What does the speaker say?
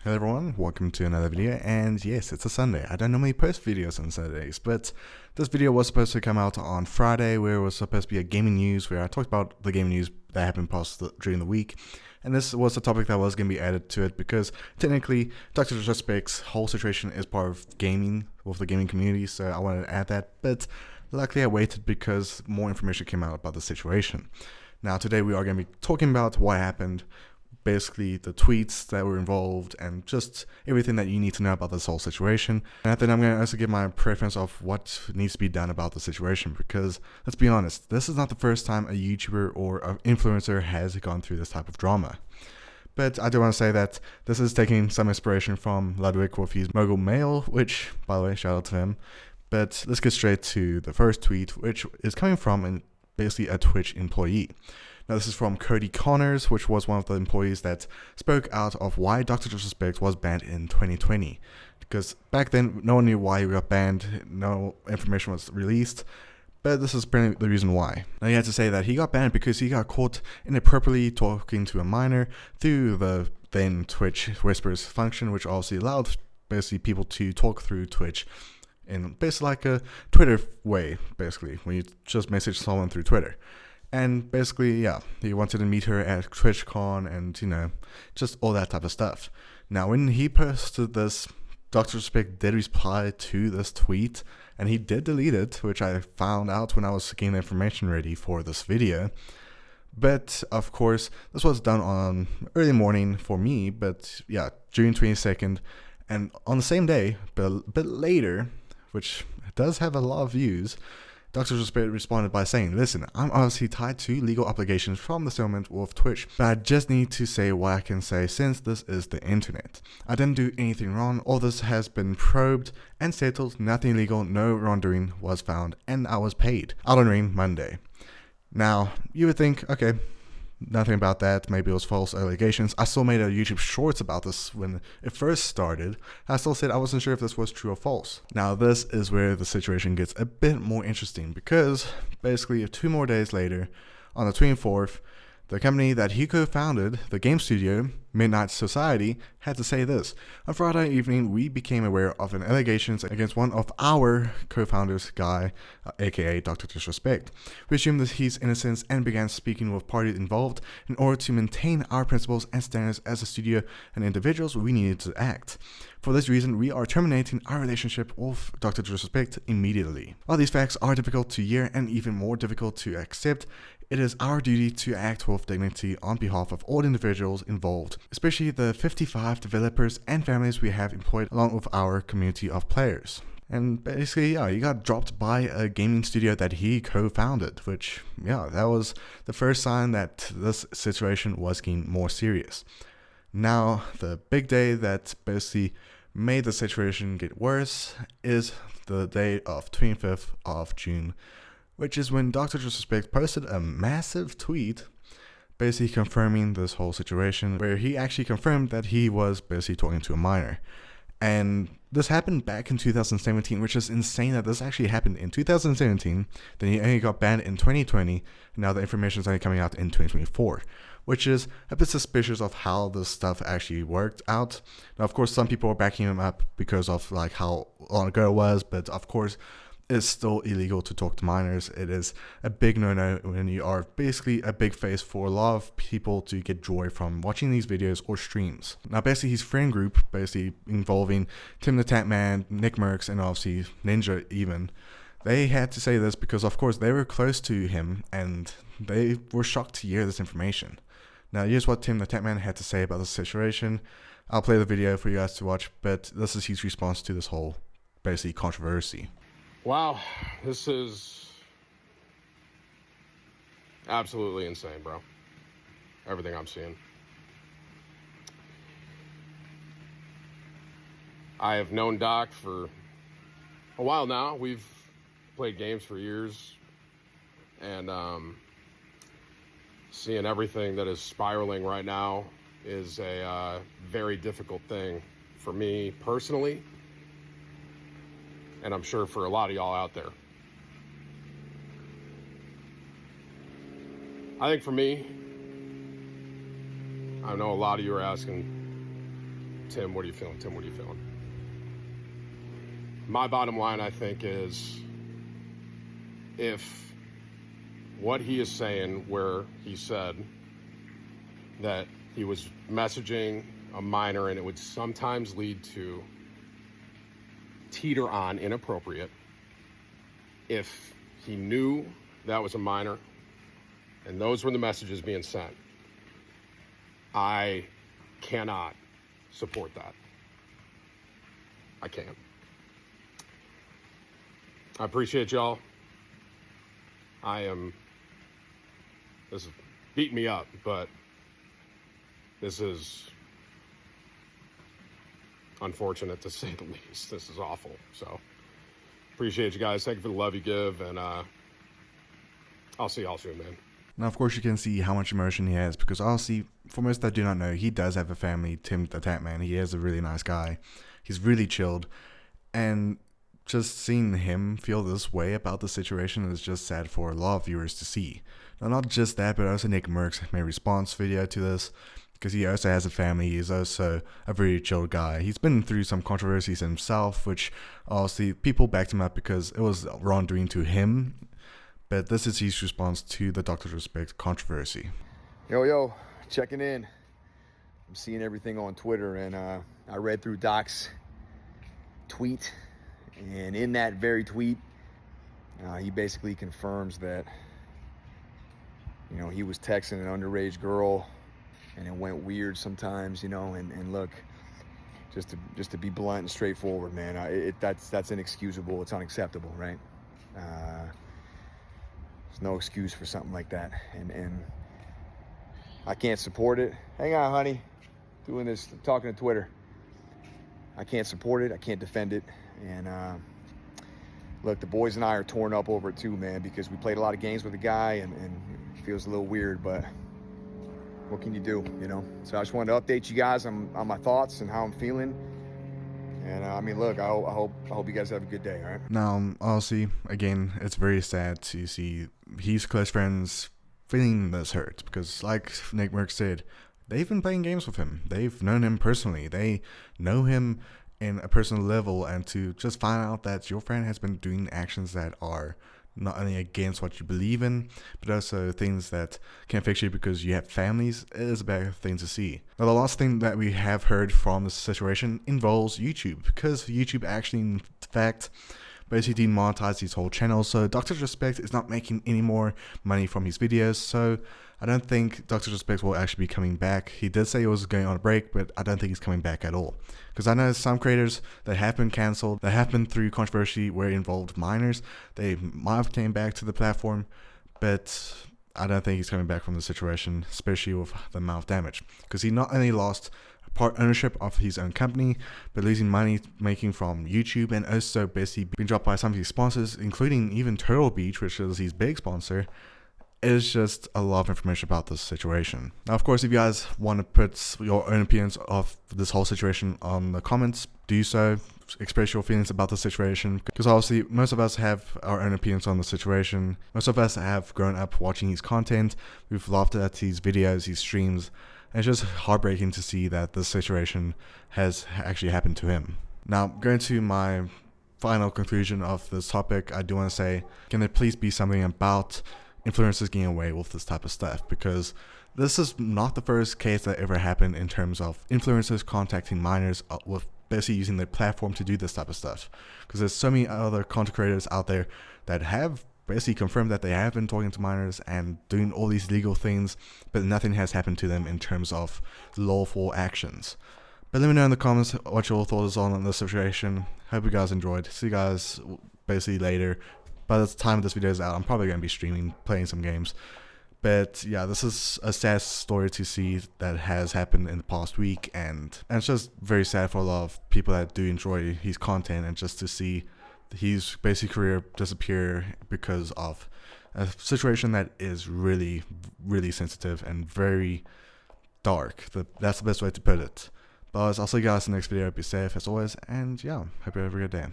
Hello everyone, welcome to another video, and yes, it's a Sunday. I don't normally post videos on Saturdays, but this video was supposed to come out on Friday, where it was supposed to be a gaming news, where I talked about the gaming news that happened during the week, and this was a topic that was going to be added to it, because technically, Dr. DisRespects' whole situation is part of gaming, with the gaming community, so I wanted to add that, but luckily I waited because more information came out about the situation. Now today we are going to be talking about what happened, basically the tweets that were involved, and just everything that you need to know about this whole situation. And then I'm going to also give my preference of what needs to be done about the situation, because let's be honest, this is not the first time a YouTuber or an influencer has gone through this type of drama. But I do want to say that this is taking some inspiration from Ludwig with his Mogul Mail, which, by the way, shout out to him. But let's get straight to the first tweet, which is coming from basically a Twitch employee. Now this is from Cody Connors, which was one of the employees that spoke out of why Dr. DisRespects was banned in 2020. Because back then, no one knew why he got banned, no information was released, but this is apparently the reason why. Now he had to say that he got banned because he got caught inappropriately talking to a minor through the then Twitch Whispers function, which obviously allowed basically people to talk through Twitch in basically like a Twitter way, basically, when you just message someone through Twitter. And basically, yeah, he wanted to meet her at TwitchCon and, you know, just all that type of stuff. Now, when he posted this, Dr. Respect did reply to this tweet, and he did delete it, which I found out when I was getting the information ready for this video. But, of course, this was done on early morning for me, but yeah, June 22nd. And on the same day, but a bit later, which does have a lot of views, Dr. Respect responded by saying, "Listen, I'm obviously tied to legal obligations from the settlement with Twitch, but I just need to say what I can say since this is the internet. I didn't do anything wrong, all this has been probed and settled, nothing illegal, no wrongdoing was found, and I was paid. Elden Ring Monday." Now, you would think, okay, nothing about that, maybe it was false allegations. I still made a YouTube shorts about this when it first started. I still said I wasn't sure if this was true or false. Now this is where the situation gets a bit more interesting, because basically 2 more days later, on the 24th, the company that he co-founded, the game studio, Midnight Society, had to say this. "On Friday evening, we became aware of an allegations against one of our co-founders, Guy, aka Dr. Disrespect. We assumed that he's innocent and began speaking with parties involved. In order to maintain our principles and standards as a studio and individuals, we needed to act. For this reason, we are terminating our relationship with Dr. Disrespect immediately. While these facts are difficult to hear and even more difficult to accept, it is our duty to act with dignity on behalf of all individuals involved, especially the 55 developers and families we have employed along with our community of players." And basically, yeah, he got dropped by a gaming studio that he co-founded, which, yeah, that was the first sign that this situation was getting more serious. Now, the big day that basically made the situation get worse is the day of 25th of June, which is when Dr. Disrespect posted a massive tweet basically confirming this whole situation, where he actually confirmed that he was basically talking to a minor. And this happened back in 2017, which is insane that this actually happened in 2017, then he only got banned in 2020, and now the information is only coming out in 2024, which is a bit suspicious of how this stuff actually worked out. Now, of course, some people are backing him up because of like how long ago it was, but of course, it's still illegal to talk to minors. It is a big no-no when you are basically a big face for a lot of people to get joy from watching these videos or streams. Now basically his friend group, basically involving Tim the Tatman, Nick Merckx, and obviously Ninja even, they had to say this because of course they were close to him and they were shocked to hear this information. Now here's what Tim the Tatman had to say about the situation. I'll play the video for you guys to watch, but this is his response to this whole basically controversy. Wow, this is absolutely insane, bro. Everything I'm seeing. I have known Doc for a while now. We've played games for years, and seeing everything that is spiraling right now is a very difficult thing for me personally, and I'm sure for a lot of y'all out there. I think for me, I know a lot of you are asking Tim, what are you feeling? Tim, what are you feeling? My bottom line, I think, is if what he is saying, where he said that he was messaging a minor and it would sometimes lead to teeter on inappropriate, if he knew that was a minor and those were the messages being sent, I cannot support that. I can't. I appreciate y'all. This is beating me up, but this is unfortunate to say the least. This is awful. So appreciate you guys. Thank you for the love you give, and I'll see y'all soon, man. Now, of course, you can see how much emotion he has, because honestly, for most that do not know, he does have a family. Tim the Tap Man, he is a really nice guy. He's really chilled, and just seeing him feel this way about the situation is just sad for a lot of viewers to see. Now, not just that, but also Nick Merckx made a response video to this, because he also has a family. He's also a very chilled guy. He's been through some controversies himself, which obviously people backed him up because it was wrongdoing to him. But this is his response to the DisRespects controversy. Yo, checking in. I'm seeing everything on Twitter, and I read through Doc's tweet, and in that very tweet, he basically confirms that, you know, he was texting an underage girl, and it went weird sometimes, you know. And look, just to be blunt and straightforward, man, that's inexcusable. It's unacceptable, right? There's no excuse for something like that, and I can't support it. Hang on, honey. Doing this, talking to Twitter. I can't support it. I can't defend it. And look, the boys and I are torn up over it too, man, because we played a lot of games with the guy, and it feels a little weird, but what can you do, you know? So I just wanted to update you guys on my thoughts and how I'm feeling. And I mean, look, I hope you guys have a good day, all right? Now, honestly, again, it's very sad to see his close friends feeling this hurt, because like Nick Merckx said, they've been playing games with him. They've known him personally. They know him in a personal level, and to just find out that your friend has been doing actions that are not only against what you believe in, but also things that can affect you because you have families, is a bad thing to see. Now, the last thing that we have heard from this situation involves YouTube, because YouTube actually, in fact, basically demonetized his whole channel. So DisRespects is not making any more money from his videos. So I don't think DisRespects will actually be coming back. He did say he was going on a break, but I don't think he's coming back at all. Because I know some creators that have been cancelled, that have been through controversy where it involved minors, they might have came back to the platform, but I don't think he's coming back from the situation, especially with the amount of damage. Because he not only lost part ownership of his own company, but losing money making from YouTube, and also basically being dropped by some of his sponsors, including even Turtle Beach, which is his big sponsor. It's just a lot of information about this situation. Now, of course, if you guys want to put your own opinions of this whole situation on the comments, do so. Express your feelings about the situation, because obviously most of us have our own opinions on the situation. Most of us have grown up watching his content. We've laughed at his videos, his streams, and it's just heartbreaking to see that this situation has actually happened to him. Now, going to my final conclusion of this topic, I do want to say, can there please be something about influencers getting away with this type of stuff? Because this is not the first case that ever happened in terms of influencers contacting minors with basically using their platform to do this type of stuff. Because there's so many other content creators out there that have basically confirmed that they have been talking to minors and doing all these legal things, but nothing has happened to them in terms of lawful actions. But let me know in the comments what your thoughts are on this situation. Hope you guys enjoyed. See you guys basically later. By the time this video is out, I'm probably going to be streaming, playing some games. But yeah, this is a sad story to see that has happened in the past week, and it's just very sad for a lot of people that do enjoy his content, and just to see his basic career disappear because of a situation that is really, really sensitive and very dark. That's the best way to put it. But I'll see you guys in the next video. Be safe as always, and yeah, hope you have a good day.